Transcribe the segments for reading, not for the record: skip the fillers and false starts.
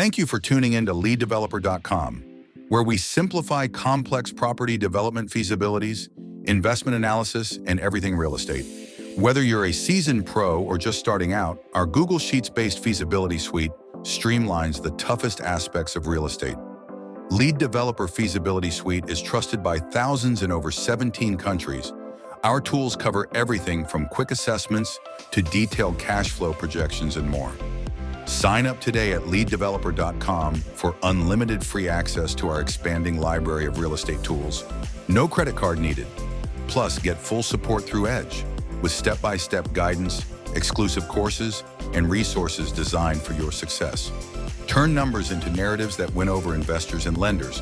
Thank you for tuning in to leaddeveloper.com, where we simplify complex property development feasibilities, investment analysis, and everything real estate. Whether you're a seasoned pro or just starting out, our Google Sheets-based feasibility suite streamlines the toughest aspects of real estate. Lead Developer Feasibility Suite is trusted by thousands in over 17 countries. Our tools cover everything from quick assessments to detailed cash flow projections and more. Sign up today at leaddeveloper.com for unlimited free access to our expanding library of real estate tools. No credit card needed. Plus, get full support through Edge with step-by-step guidance, exclusive courses, and resources designed for your success. Turn numbers into narratives that win over investors and lenders.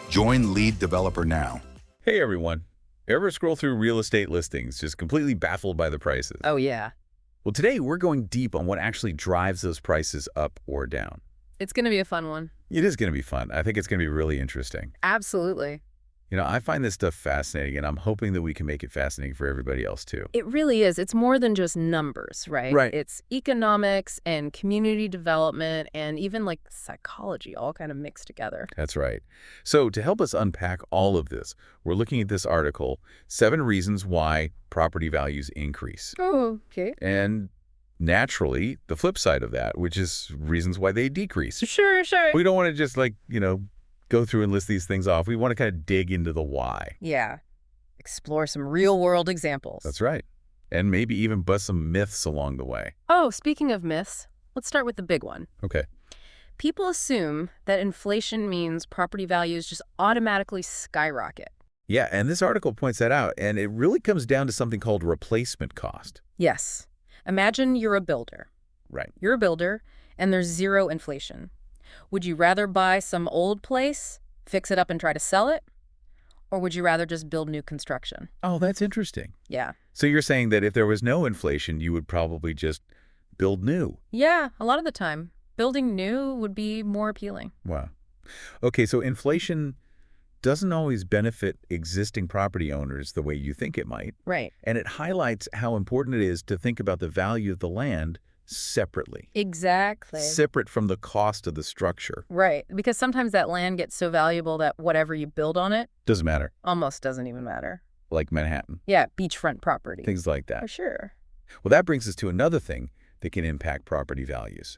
Join Lead Developer now. Hey everyone. Ever scroll through real estate listings just completely baffled by the prices? Oh yeah. Well, today we're going deep on what actually drives those prices up or down. It's going to be a fun one. It is going to be fun. I think it's going to be really interesting. Absolutely. You know, I find this stuff fascinating, and I'm hoping that we can make it fascinating for everybody else too. It really is. It's more than just numbers, right? Right. It's economics and community development and even like psychology all kind of mixed together. That's right. So to help us unpack all of this, we're looking at this article, 7 Reasons Why Property Values Increase. Oh, okay. And naturally, the flip side of that, which is reasons why they decrease. Sure. We don't want to just go through and list these things off. We want to kind of dig into the why. Yeah. Explore some real-world examples. That's right. And maybe even bust some myths along the way. Oh, speaking of myths, let's start with the big one. Okay. People assume that inflation means property values just automatically skyrocket. Yeah, and this article points that out, and it really comes down to something called replacement cost. Yes. Imagine you're a builder. Right. You're a builder, and there's zero inflation. Would you rather buy some old place, fix it up and try to sell it? Or would you rather just build new construction? Oh, that's interesting. Yeah. So you're saying that if there was no inflation, you would probably just build new? Yeah, a lot of the time. Building new would be more appealing. Wow. Okay, so inflation doesn't always benefit existing property owners the way you think it might. Right. And it highlights how important it is to think about the value of the land separately. Exactly. Separate from the cost of the structure. Right. Because sometimes that land gets so valuable that whatever you build on it Doesn't matter. almost doesn't even matter. Like Manhattan. Yeah, beachfront property. Things like that. For sure. Well, that brings us to another thing that can impact property values.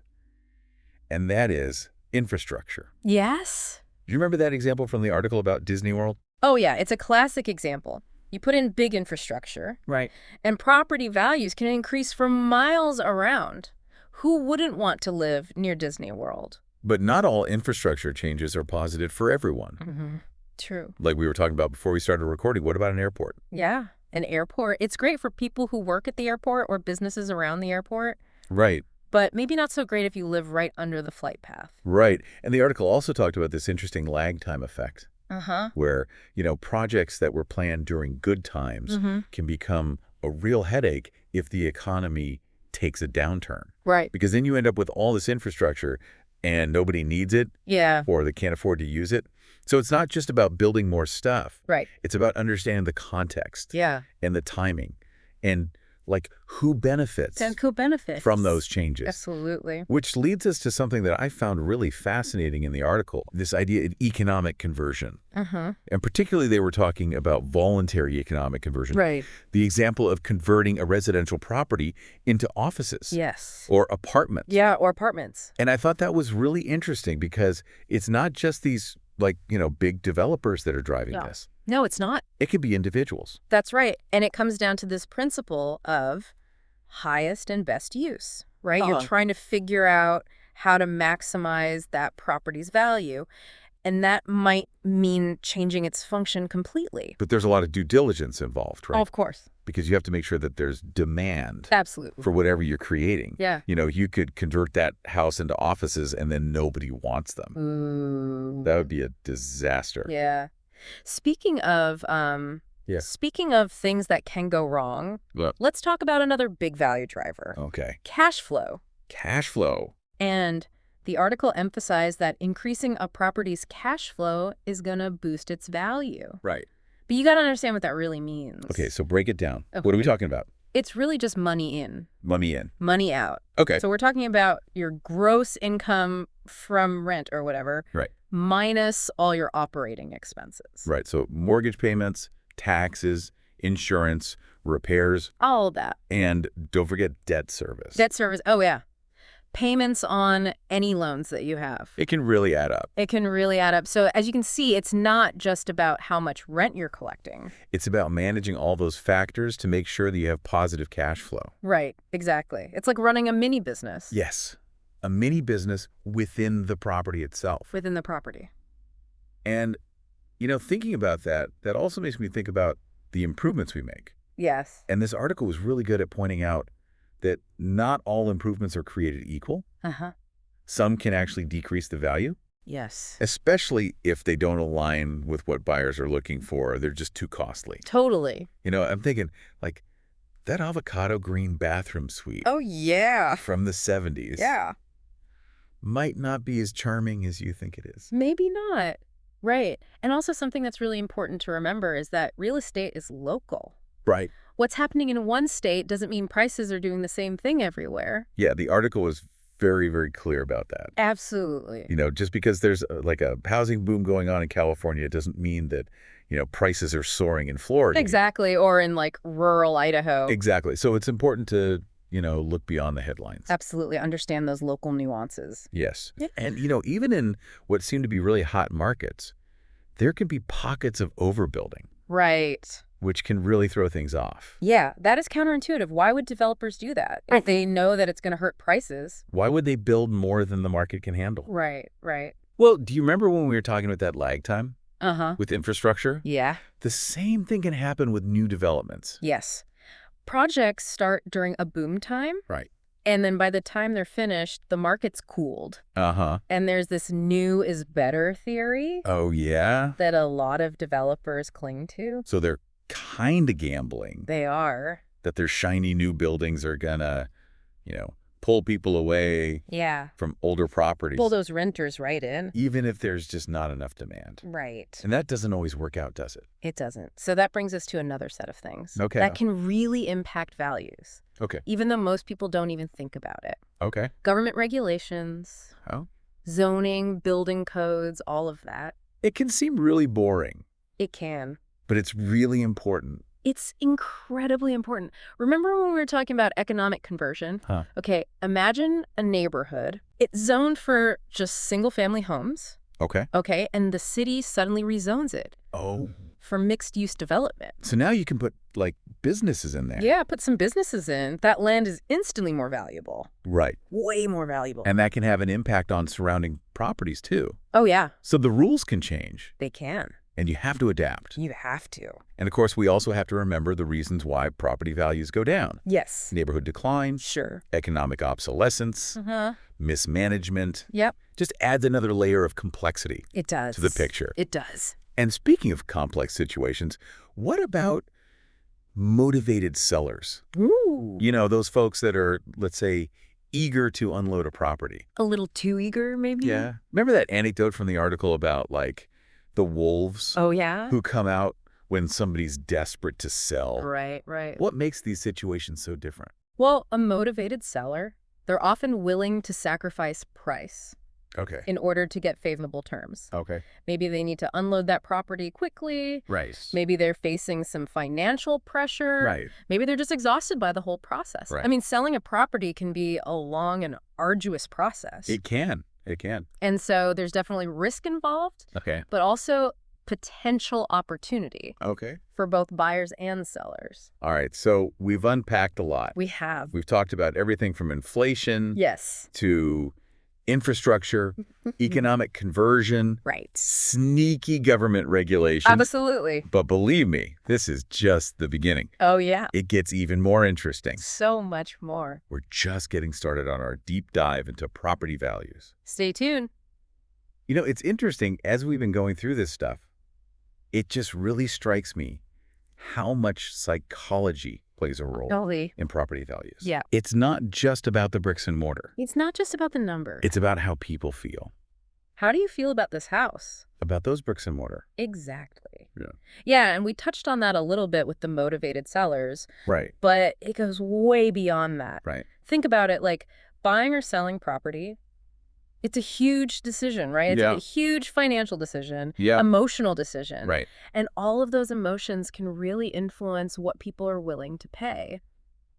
And that is infrastructure. Yes? Do you remember that example from the article about Disney World? Oh, yeah. It's a classic example. You put in big infrastructure, Right. and property values can increase for miles around. Who wouldn't want to live near Disney World? But not all infrastructure changes are positive for everyone. Mm-hmm. True. Like we were talking about before we started recording, what about an airport? Yeah. An airport. It's great for people who work at the airport or businesses around the airport, Right. but maybe not so great if you live right under the flight path. Right. And the article also talked about this interesting lag time effect, Uh-huh. where, projects that were planned during good times Mm-hmm. can become a real headache if the economy takes a downturn. Right. Because then you end up with all this infrastructure and nobody needs it Yeah. or they can't afford to use it. So it's not just about building more stuff. Right. It's about understanding the context Yeah. and the timing and who benefits And co-benefits. from those changes. Absolutely. Which leads us to something that I found really fascinating in the article, this idea of economic conversion. Uh-huh. And particularly they were talking about voluntary economic conversion. Right. The example of converting a residential property into offices. Yes. Or apartments. Yeah, or apartments. And I thought that was really interesting because it's not just these big developers that are driving this. No, it's not. It could be individuals. That's right. And it comes down to this principle of highest and best use, right? You're trying to figure out how to maximize that property's value. And that might mean changing its function completely. But there's a lot of due diligence involved, right? Oh, of course. Because you have to make sure that there's demand Absolutely. for whatever you're creating. Yeah. You could convert that house into offices and then nobody wants them. Ooh. That would be a disaster. Yeah. Speaking of things that can go wrong, Look. let's talk about another big value driver. Okay. Cash flow. Cash flow. And the article emphasized that increasing a property's cash flow is going to boost its value. Right. But you got to understand what that really means. Okay, so break it down. Okay. What are we talking about? It's really just money in, Money in. money out. Okay. So we're talking about your gross income from rent or whatever, Right. minus all your operating expenses. Right. So mortgage payments, taxes, insurance, repairs, All of that. and don't forget debt service. Debt service. Oh, yeah. Payments on any loans that you have. It can really add up. It can really add up. So as you can see, it's not just about how much rent you're collecting. It's about managing all those factors to make sure that you have positive cash flow. Right, exactly. It's like running a mini business. Yes. A mini business within the property itself. Within the property. And, thinking about that, that also makes me think about the improvements we make. Yes. And this article was really good at pointing out that not all improvements are created equal. Uh-huh. Some can actually decrease the value, Yes. especially if they don't align with what buyers are looking for. They're just too costly. Totally. I'm thinking, like, that avocado green bathroom suite Oh, yeah. from the 70s Yeah. might not be as charming as you think it is. Maybe not. Right. And also something that's really important to remember is that real estate is local. Right. What's happening in one state doesn't mean prices are doing the same thing everywhere. Yeah, the article was very, very clear about that. Absolutely. Just because there's like a housing boom going on in California doesn't mean that, prices are soaring in Florida. Exactly. Or in like rural Idaho. Exactly. So it's important to, look beyond the headlines. Absolutely. Understand those local nuances. Yes. And, even in what seem to be really hot markets, there can be pockets of overbuilding, Right. which can really throw things off. Yeah, that is counterintuitive. Why would developers do that if they know that it's going to hurt prices? Why would they build more than the market can handle? Right, right. Well, do you remember when we were talking about that lag time Uh-huh. with infrastructure? Yeah. The same thing can happen with new developments. Yes. Projects start during a boom time, Right. and then by the time they're finished, the market's cooled. Uh-huh. And there's this new is better theory Oh, yeah? that a lot of developers cling to. So they're kind of gambling They are. that their shiny new buildings are gonna, pull people away Yeah. from older properties, Pull those renters right in. even if there's just not enough demand. Right. And that doesn't always work out, does it? It doesn't. So that brings us to another set of things. Okay. That can really impact values, Okay. even though most people don't even think about it. Okay. Government regulations, Oh. zoning, building codes, all of that. It can seem really boring, It can. but it's really important. It's incredibly important. Remember when we were talking about economic conversion? Huh. Okay, imagine a neighborhood. It's zoned for just single-family homes, Okay. okay, and the city suddenly rezones it Oh. for mixed-use development. So now you can put, like, businesses in there. Yeah, put some businesses in. That land is instantly more valuable. Right. Way more valuable. And that can have an impact on surrounding properties, too. Oh, yeah, So the rules can change, they can. and you have to adapt. You have to. And, of course, we also have to remember the reasons why property values go down. Yes. Neighborhood decline, Sure. economic obsolescence, Uh-huh. mismanagement. Yep, Just adds another layer of complexity it does. to the picture. It does. And speaking of complex situations, what about motivated sellers? Ooh. Those folks that are, let's say, eager to unload a property. A little too eager, maybe? Yeah. Remember that anecdote from the article about, like, the wolves Oh, yeah? who come out when somebody's desperate to sell? Right, right. What makes these situations so different? Well, a motivated seller, they're often willing to sacrifice price Okay. in order to get favorable terms. Okay. Maybe they need to unload that property quickly. Right. Maybe they're facing some financial pressure. Right. Maybe they're just exhausted by the whole process. Right. I mean, selling a property can be a long and arduous process. It can. It can. And so there's definitely risk involved, Okay. but also potential opportunity Okay. for both buyers and sellers. All right. So we've unpacked a lot. We have. We've talked about everything from inflation Yes. to infrastructure, economic conversion, Right. sneaky government regulation. Absolutely. But believe me, this is just the beginning. Oh, yeah. It gets even more interesting. So much more. We're just getting started on our deep dive into property values. Stay tuned. It's interesting, as we've been going through this stuff, it just really strikes me how much psychology plays a role Totally. in property values. Yeah. It's not just about the bricks and mortar. It's not just about the number. It's about how people feel How do you feel about this house? about those bricks and mortar. Exactly. Yeah. Yeah, and we touched on that a little bit with the motivated sellers, Right. but it goes way beyond that. Right. Think about it like buying or selling property. It's a huge decision, right? It's a huge financial decision, emotional decision. Right. And all of those emotions can really influence what people are willing to pay.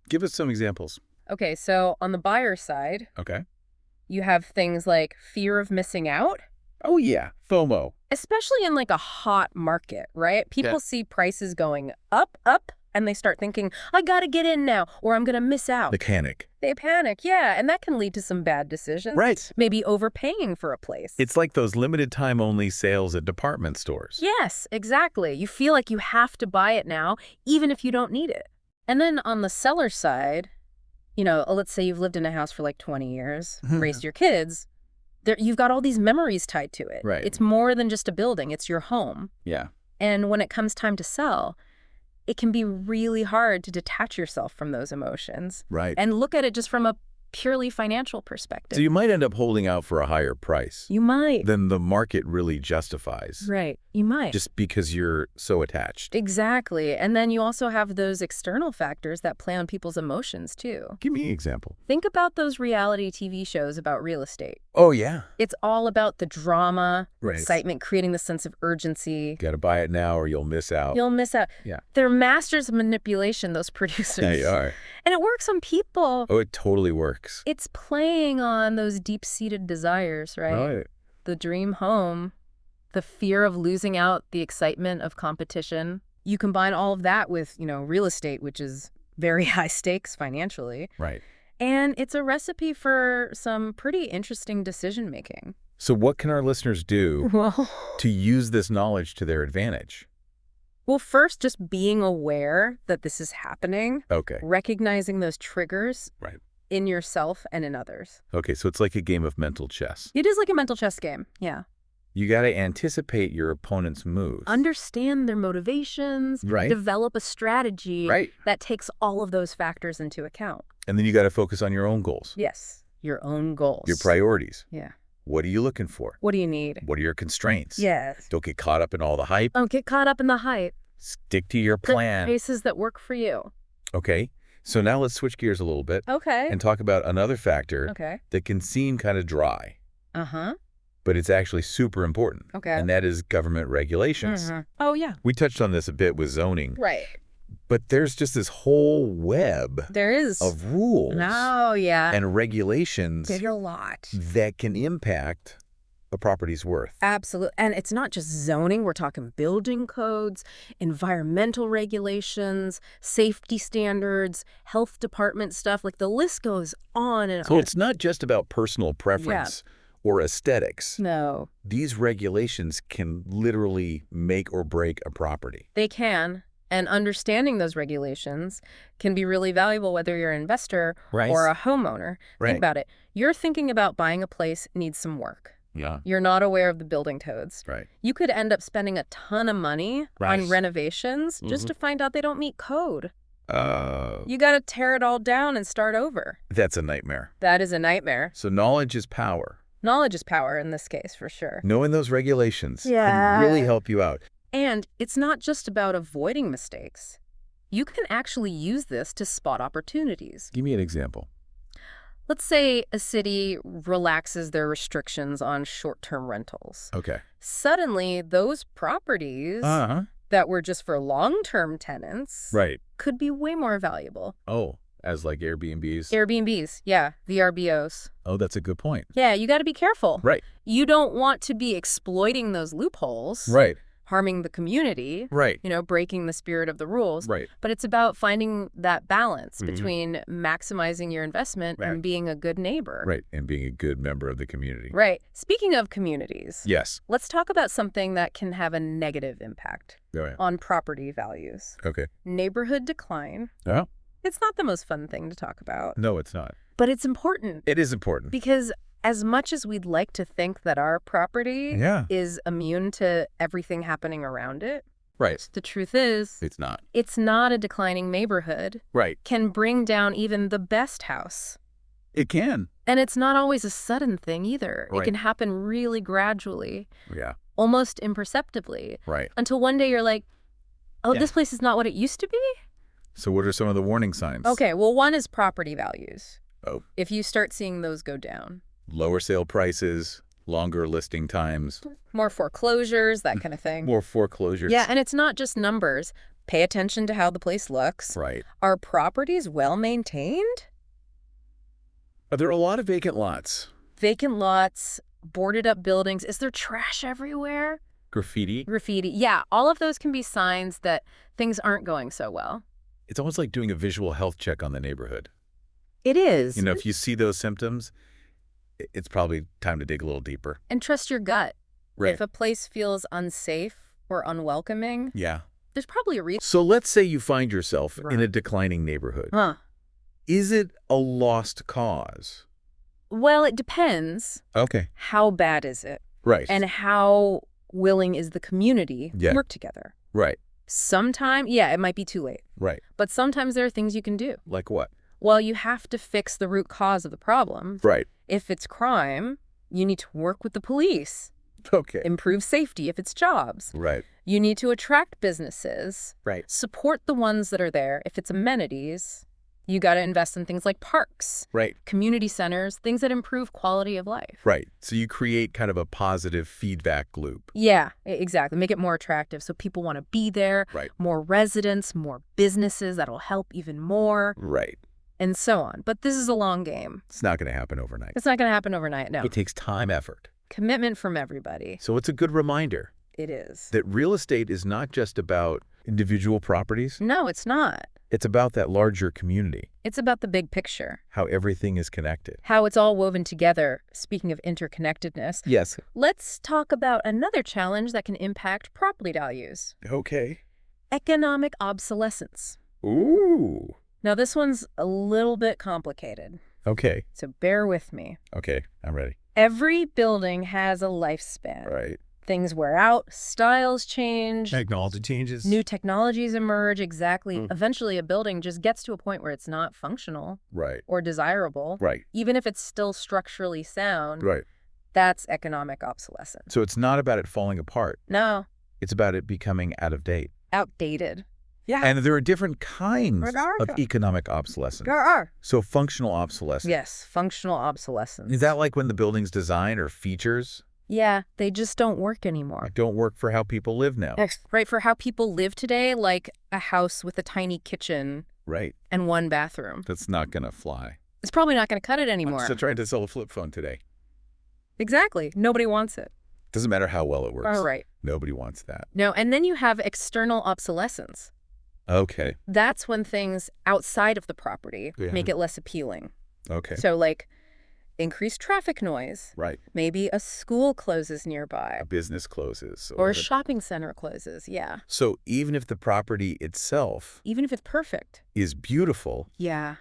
Give us some examples. Okay, so on the buyer side, Okay. you have things like fear of missing out. Oh, yeah. FOMO. Especially in like a hot market, right? People see prices going up, and they start thinking, I gotta get in now, or I'm gonna miss out. The panic. They panic, yeah, and that can lead to some bad decisions. Right. Maybe overpaying for a place. It's like those limited time only sales at department stores. Yes, exactly. You feel like you have to buy it now, even if you don't need it. And then on the seller side, let's say you've lived in a house for like 20 years, raised your kids. You've got all these memories tied to it. Right. It's more than just a building. It's your home. Yeah. And when it comes time to sell, it can be really hard to detach yourself from those emotions. Right. And look at it just from a purely financial perspective. So you might end up holding out for a higher price. You might. Than the market really justifies. Right. You might. Just because you're so attached. Exactly. And then you also have those external factors that play on people's emotions, too. Give me an example. Think about those reality TV shows about real estate. Oh, yeah. It's all about the drama, Right. excitement, creating the sense of urgency. Got to buy it now or you'll miss out. You'll miss out. Yeah. They're masters of manipulation, those producers. They are. And it works on people. Oh, it totally works. It's playing on those deep-seated desires, right? Right. The dream home, the fear of losing out, the excitement of competition. You combine all of that with, real estate, which is very high stakes financially. Right. And it's a recipe for some pretty interesting decision-making. So what can our listeners do Well, to use this knowledge to their advantage? Well, first, just being aware that this is happening. Okay. Recognizing those triggers. Right. In yourself and in others. Okay, so it's like a game of mental chess. It is like a mental chess game, yeah. You got to anticipate your opponent's moves. Understand their motivations. Right. Develop a strategy Right. that takes all of those factors into account. And then you got to focus on your own goals. Yes, your own goals. Your priorities. Yeah. What are you looking for? What do you need? What are your constraints? Yes. Don't get caught up in all the hype. Don't get caught up in the hype. Stick to your plan. The cases that work for you. Okay, so now let's switch gears a little bit. Okay. And talk about another factor that can seem kind of dry. Uh-huh. But it's actually super important. Okay. And that is government regulations. Mm-hmm. Oh, yeah. We touched on this a bit with zoning. Right. But there's just this whole web There is. of rules Oh, yeah. and regulations There's a lot. that can impact a property's worth. Absolutely. And it's not just zoning. We're talking building codes, environmental regulations, safety standards, health department stuff. Like the list goes on and So on. it's not just about personal preference or aesthetics. No. These regulations can literally make or break a property. They can. And understanding those regulations can be really valuable whether you're an investor or a homeowner. Right. Think about it. You're thinking about buying a place needs some work. Yeah. You're not aware of the building codes. Right. You could end up spending a ton of money on renovations just to find out they don't meet code. You got to tear it all down and start over. That's a nightmare. That is a nightmare. So knowledge is power. Knowledge is power in this case, for sure. Knowing those regulations can really help you out. And it's not just about avoiding mistakes. You can actually use this to spot opportunities. Give me an example. Let's say a city relaxes their restrictions on short-term rentals. Okay. Suddenly, those properties that were just for long-term tenants could be way more valuable. Oh, as like Airbnbs? Airbnbs, yeah, VRBOs. Oh, that's a good point. Yeah, you got to be careful. Right. You don't want to be exploiting those loopholes. Right. Harming the community. Right. Breaking the spirit of the rules. Right. But it's about finding that balance between maximizing your investment and being a good neighbor. Right. And being a good member of the community. Right. Speaking of communities. Yes. Let's talk about something that can have a negative impact on property values. Okay. Neighborhood decline. Yeah. It's not the most fun thing to talk about. No, it's not. But it's important. It is important. Because as much as we'd like to think that our property is immune to everything happening around it, the truth is it's not. It's not. A declining neighborhood can bring down even the best house. It can. And it's not always a sudden thing either. It can happen really gradually. Yeah. almost imperceptibly. Right. Until one day you're like, oh, Yeah. this place is not what it used to be? So what are some of the warning signs? Okay, well, one is property values. Oh. If you start seeing those go down. Lower sale prices, longer listing times. More foreclosures, that kind of thing. More foreclosures. Yeah, and it's not just numbers. Pay attention to how the place looks. Right. Are properties well maintained? Are there a lot of vacant lots? Vacant lots, boarded up buildings. Is there trash everywhere? Graffiti? Graffiti. Yeah, all of those can be signs that things aren't going so well. It's almost like doing a visual health check on the neighborhood. It is. You know, if you see those symptoms, it's probably time to dig a little deeper. And trust your gut. Right. If a place feels unsafe or unwelcoming, Yeah. there's probably a reason. So let's say you find yourself Right. in a declining neighborhood. Huh. Is it a lost cause? Well, it depends. Okay. How bad is it? Right. And how willing is the community Yeah. to work together? Right. Sometime, yeah, it might be too late. Right. But sometimes there are things you can do. Like what? Well, you have to fix the root cause of the problem. Right. If it's crime, you need to work with the police. Okay. Improve safety if it's jobs. Right. You need to attract businesses. Right. Support the ones that are there. If it's amenities, you got to invest in things like parks, Right. community centers, things that improve quality of life. Right. So you create kind of a positive feedback loop. Yeah, exactly. Make it more attractive so people want to be there. Right. More residents, more businesses that'll help even more, Right. and so on. But this is a long game. It's not going to happen overnight. It's not going to happen overnight, no. It takes time, effort. Commitment from everybody. So it's a good reminder It is. that real estate is not just about individual properties. No, it's not. It's about that larger community, It's about the big picture. how everything is connected. How it's all woven together. Speaking of interconnectedness, Yes. let's talk about another challenge that can impact property values. Okay. Economic obsolescence. Ooh. Now, this one's a little bit complicated, Okay. so bear with me. Okay. I'm ready. Every building has a lifespan. Right. Things wear out, styles change, Technology changes. new technologies emerge, exactly. Mm. Eventually, a building just gets to a point where it's not functional Right. or desirable. Right. Even if it's still structurally sound, Right. that's economic obsolescence. So it's not about it falling apart. No, It's about it becoming out of date. outdated. Yeah, And there are different kinds There are. of economic obsolescence. there are. So functional obsolescence. Yes, functional obsolescence. Is that like when the building's design or features Yeah, they just don't work anymore. don't work for how people live now? Right, for how people live today, like a house with a tiny kitchen Right. and one bathroom. That's not going to fly. It's probably not going to cut it anymore. I'm still trying to sell a flip phone today. Exactly. Nobody wants it. Doesn't matter how well it works. All right. Nobody wants that. No, and then you have external obsolescence. Okay. That's when things outside of the property Yeah. make it less appealing. Okay. So like increased traffic noise. Right. Maybe a school closes nearby. A business closes. Or a shopping center closes, yeah. So even if the property itself Even if it's perfect. is beautiful, Yeah.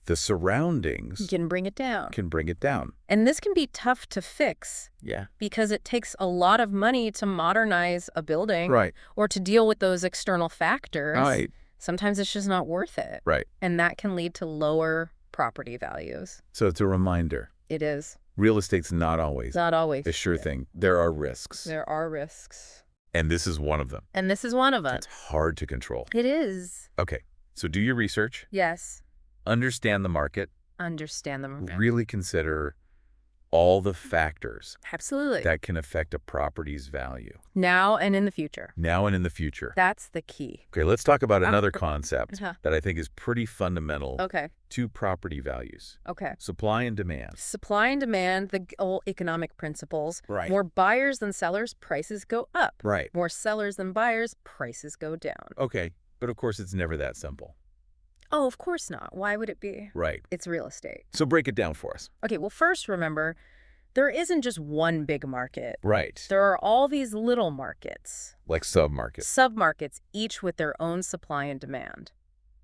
the You surroundings can bring it down. can bring it down. And this can be tough to fix Yeah. because it takes a lot of money to modernize a building Right. or to deal with those external factors. Right. Sometimes it's just not worth it. Right. And that can lead to lower property values. So it's a reminder. It is. Real estate's not always Not always. a sure thing. There are risks. There are risks. And this is one of them. And this is one of them. It's hard to control. It is. Okay. So do your research, Yes. understand the market, Understand them. really consider all the factors Absolutely. that can affect a property's value Now and in the future. now and in the future. That's the key. Okay, let's talk about another concept Uh-huh. that I think is pretty fundamental Okay. to property values. Okay. Supply and demand. Supply and demand, the old economic principles. Right. More buyers than sellers, prices go up. Right. More sellers than buyers, prices go down. Okay, but of course it's never that simple. Oh, of course not. Why would it be? Right. It's real estate. So break it down for us. Okay, well, first remember, there isn't just one big market. Right. There are all these little markets, Like submarkets. sub-markets, each with their own supply and demand.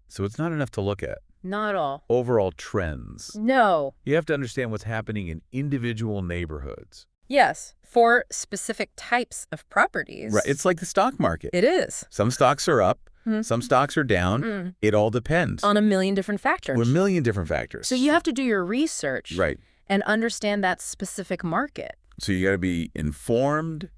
So it's not enough to look at Not all. overall trends. No. You have to understand what's happening in individual neighborhoods. Yes, for specific types of properties. Right. It's like the stock market. It is. Some stocks are up, Mhm. some stocks are down. Mm. It all depends. On a million different factors. With a million different factors. So you have to do your research Right. and understand that specific market. So you got to be informed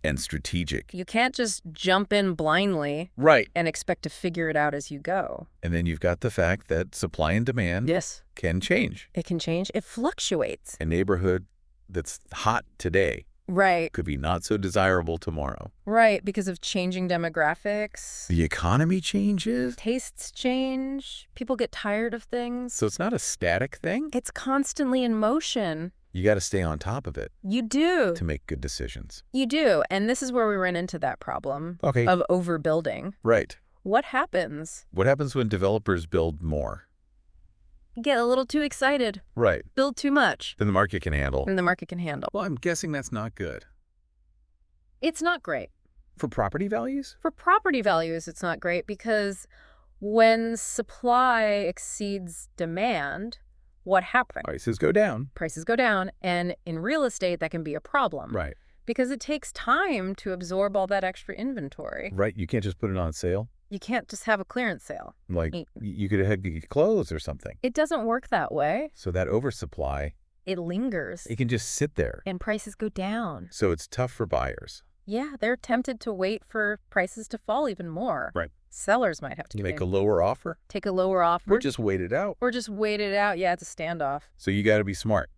And strategic. You can't just jump in blindly Right. and expect to figure it out as you go. And then you've got the fact that supply and demand Yes. can change. It can change. It fluctuates. A neighborhood that's hot today Right. could be not so desirable tomorrow. Right, because of changing demographics. The economy changes. Tastes change. People get tired of things. So it's not a static thing. It's constantly in motion. You got to stay on top of it You do. to make good decisions. You do. And this is where we run into that problem Okay. of overbuilding. Right. What happens? What happens when developers build more? You get a little too excited. Right. Build too much. Then the market can handle. And the market can handle. Well, I'm guessing that's not good. It's not great. For property values? For property values, it's not great because when supply exceeds demand, what happens? Prices go down. Prices go down, and in real estate, that can be a problem. Right. Because it takes time to absorb all that extra inventory. Right. You can't just put it on sale. You can't just have a clearance sale. Like, Mm. you could have it closed or something. It doesn't work that way. So that oversupply, It lingers, it can just sit there. and prices go down. So it's tough for buyers. Yeah, they're tempted to wait for prices to fall even more. Right. Sellers might have to You make a lower offer, take a lower offer. or just wait it out. Or just wait it out. Yeah, it's a standoff. So you got to be smart.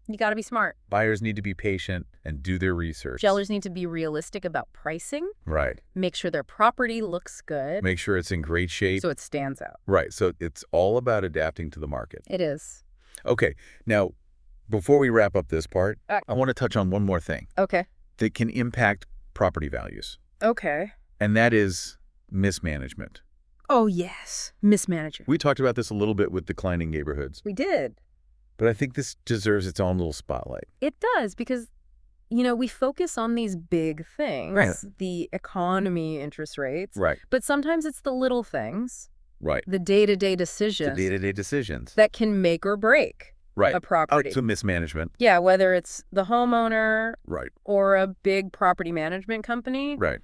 You got to be smart. Buyers need to be patient and do their research. Sellers need to be realistic about pricing. Right. Make sure their property looks good. Make sure it's in great shape. So it stands out. Right. So it's all about adapting to the market. It is. Okay. Now, before we wrap up this part, Uh, I want to touch on one more thing Okay. that can impact property values, Okay. and that is mismanagement. Oh, yes. Mismanagement. We talked about this a little bit with declining neighborhoods, We did. but I think this deserves its own little spotlight. It does because, we focus on these big things. Right. The economy, interest rates. Right. But sometimes it's the little things, Right. the day-to-day The decisions day-to-day decisions. that can make or break Right. a property. So mismanagement. Yeah, whether it's the homeowner Right. or a big property management company, Right.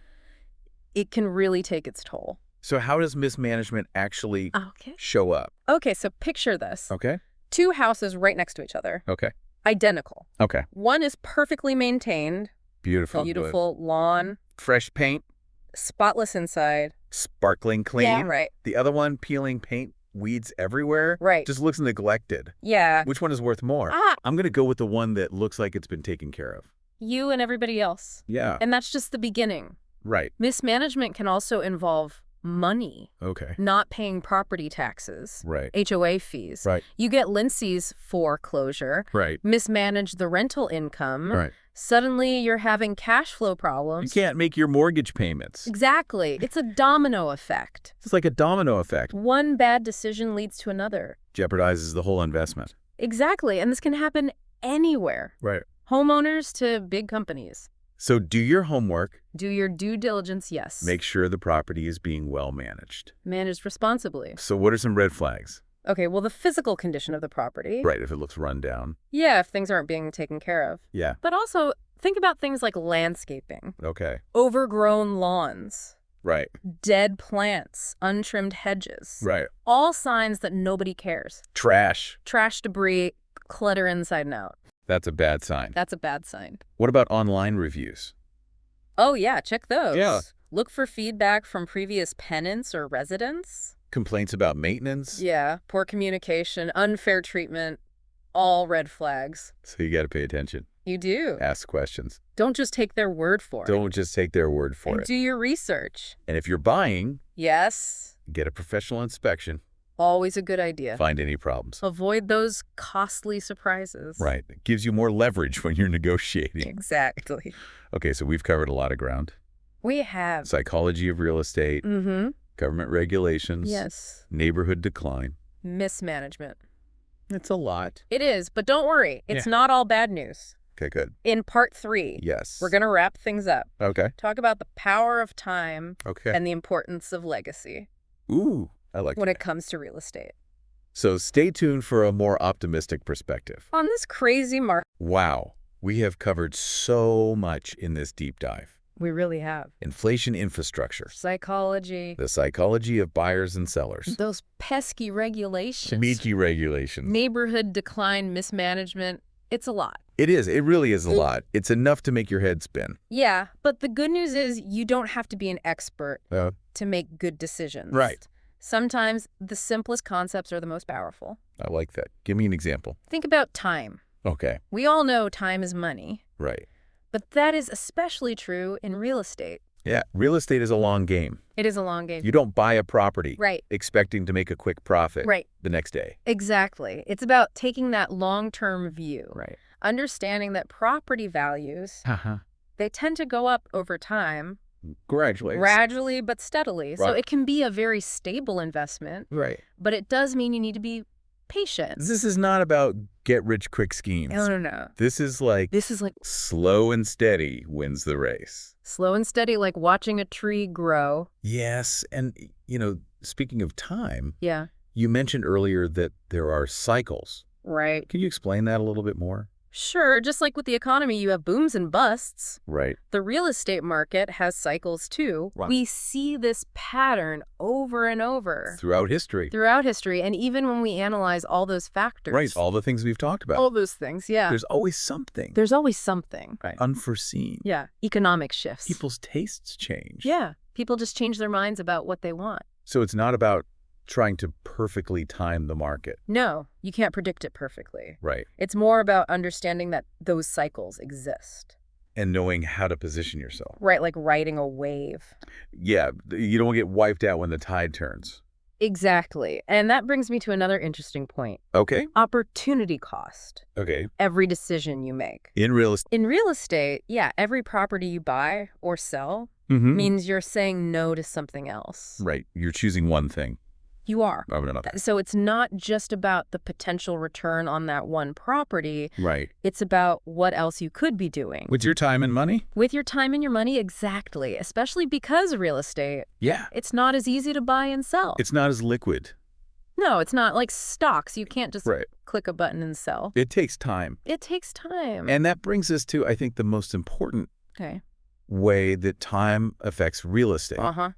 it can really take its toll. So how does mismanagement actually Okay. show up? Okay, so picture this. Okay. 2 houses right next to each other, Okay. identical. Okay. One is perfectly maintained, Beautiful. beautiful lawn, Fresh paint, spotless inside. sparkling clean. Yeah, right. The other one, peeling paint, weeds everywhere. Right. Just looks neglected. Yeah. Which one is worth more? Ah, I'm going to go with the one that looks like it's been taken care of. you and everybody else. Yeah. And that's just the beginning. Right. Mismanagement can also involve money, Okay. not paying property taxes, Right. HOA fees. Right. You get Lindsay's foreclosure, Right. mismanage the rental income. Right. Suddenly you're having cash flow You problems. can't make your mortgage payments. Exactly. It's a domino effect. It's like a domino effect. One bad decision leads to another. Jeopardizes the whole investment. Exactly. And this can happen anywhere. Right. Homeowners to big companies. So do your homework. Do your due diligence, yes. Make sure the property is being well managed. Managed responsibly. So what are some red flags? Okay, well, the physical condition of the property. Right. If it looks run down. Yeah, if things aren't being taken care of. Yeah. But also, think about things like landscaping, Okay. overgrown lawns, Right. dead plants, untrimmed hedges. Right. All signs that nobody cares. Trash. Trash, debris, clutter inside and out. That's a bad sign. That's a bad sign. What about online reviews? Oh, yeah, check those. Yeah. Look for feedback from previous tenants or residents. Complaints about maintenance? Yeah, poor communication, unfair treatment, all red flags. So you got to pay attention. You do. Ask questions. Don't just take their word for it. Don't just take their word for And it. do your research. And if you're buying, Yes, get a professional inspection. always a good idea. Find any problems. Avoid those costly surprises. Right. It gives you more leverage when you're negotiating. Exactly. Okay, so we've covered a lot of ground. We have. Psychology of real estate, Mm-hmm. government regulations, Yes. neighborhood decline. Mismanagement. It's a lot. It is, but don't worry. It's Yeah. not all bad news. Okay, good. In part 3, Yes. we're going to wrap things up. Okay. Talk about the power of time Okay. and the importance of legacy Ooh, I like when that. it comes to real estate. So stay tuned for a more optimistic perspective. On this crazy market, Wow, we have covered so much in this deep dive. we really have. Inflation infrastructure, Psychology, the psychology of buyers and sellers, those pesky regulations, sneaky regulations, neighborhood decline, mismanagement, It's a lot. It is. It really is a lot. It's enough to make your head spin. Yeah, but the good news is you don't have to be an expert to make good decisions. Right. Sometimes the simplest concepts are the most powerful. I like that. Give me an example. Think about time. Okay. We all know time is money, Right. but that is especially true in real estate. Yeah. Real estate is a long game. It is a long game. You don't buy a property Right. expecting to make a quick profit Right. the next day. Exactly. It's about taking that long-term view. Right. Understanding that property values, they tend to go up over time. Gradually but steadily. So Right. it can be a very stable investment, Right. but it does mean you need to be patient. This is not about get-rich-quick schemes. No. This is like slow and steady wins the race. Slow and steady, like watching a tree grow. Yes. And, speaking of time, Yeah. you mentioned earlier that there are cycles. Right. Can you explain that a little bit more? Sure. Just like with the economy, you have booms and busts. Right. The real estate market has cycles too. Right. We see this pattern over and over. Throughout history. And even when we analyze all those factors. Right. All the things we've talked about. All those things, yeah. There's always something. There's always something. Right. Unforeseen. Yeah. Economic shifts. People's tastes change. Yeah. People just change their minds about what they want. So it's not about trying to perfectly time the market. No, you can't predict it perfectly. Right. It's more about understanding that those cycles exist. And knowing how to position yourself. Right, like riding a wave. Yeah, you don't get wiped out when the tide turns. Exactly. And that brings me to another interesting point. Okay. Opportunity cost. Okay. Every decision you make. In real estate. In real estate, yeah, every property you buy or sell Mm-hmm. means you're saying no to something else. Right. You're choosing one thing You are. over another. So it's not just about the potential return on that one property. Right. It's about what else you could be doing. With your time and money? With your time and your money, exactly. Especially because real estate, Yeah. it's not as easy to buy and sell. It's not as liquid. No, it's not like stocks. You can't just Right. click a button and sell. It takes time. It takes time. And that brings us to, I think, the most important Okay. way that time affects real estate. Uh-huh.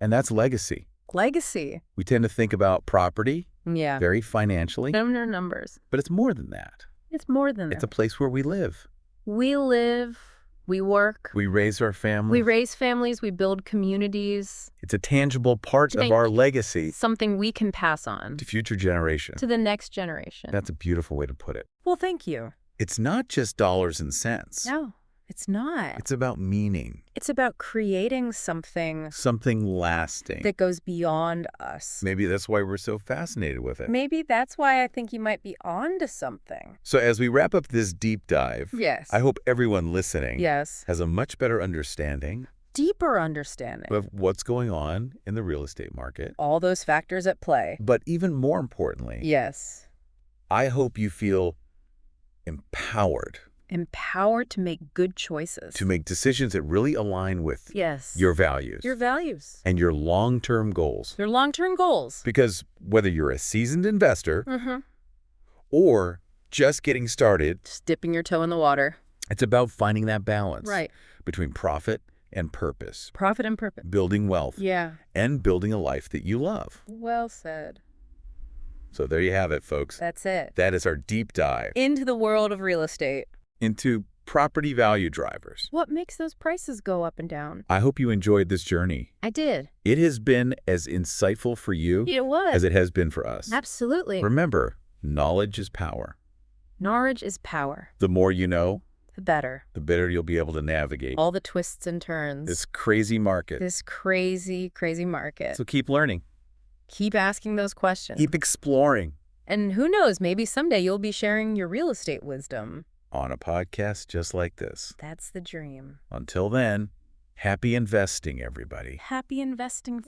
And that's legacy. Legacy. We tend to think about property Yeah. very financially, Number numbers. but it's more than that. It's more than that. It's a place where we live. We live, we work, We raise our families. we raise families, we build communities. It's a tangible part of our legacy Something we can pass on to future generations. to the next generation. That's a beautiful way to put it. Well, thank you. It's not just dollars and cents. No, it's not. It's about meaning, It's about creating something something lasting. that goes beyond us. Maybe that's why we're so fascinated with it. Maybe that's why I think you might be on to something. So as we wrap up this deep dive, Yes. I hope everyone listening Yes. has a much better understanding Deeper understanding. of what's going on in the real estate market. All those factors at play. But even more importantly, Yes. I hope you feel empowered Empowered to make good choices. to make decisions that really align with Yes. your values Your values. and your long-term goals. Your long-term goals. Because whether you're a seasoned investor Mm-hmm. or just getting started, Just dipping your toe in the water. it's about finding that balance Right. between profit and purpose, Profit and purpose. building wealth, Yeah. and building a life that you love. Well said. So there you have it, folks. That's it. That is our deep dive Into the world of real estate. into property value drivers. What makes those prices go up and down? I hope you enjoyed this journey. I did. It has been as insightful for you It was. as it has been for us. Absolutely. Remember, knowledge is power. Knowledge is power. The more you know, The better. the better you'll be able to navigate All the twists and turns. this crazy market. This crazy, crazy market. So keep learning. Keep asking those questions. Keep exploring And who knows, maybe someday you'll be sharing your real estate wisdom. on a podcast just like this. That's the dream. Until then, happy investing, everybody. Happy investing.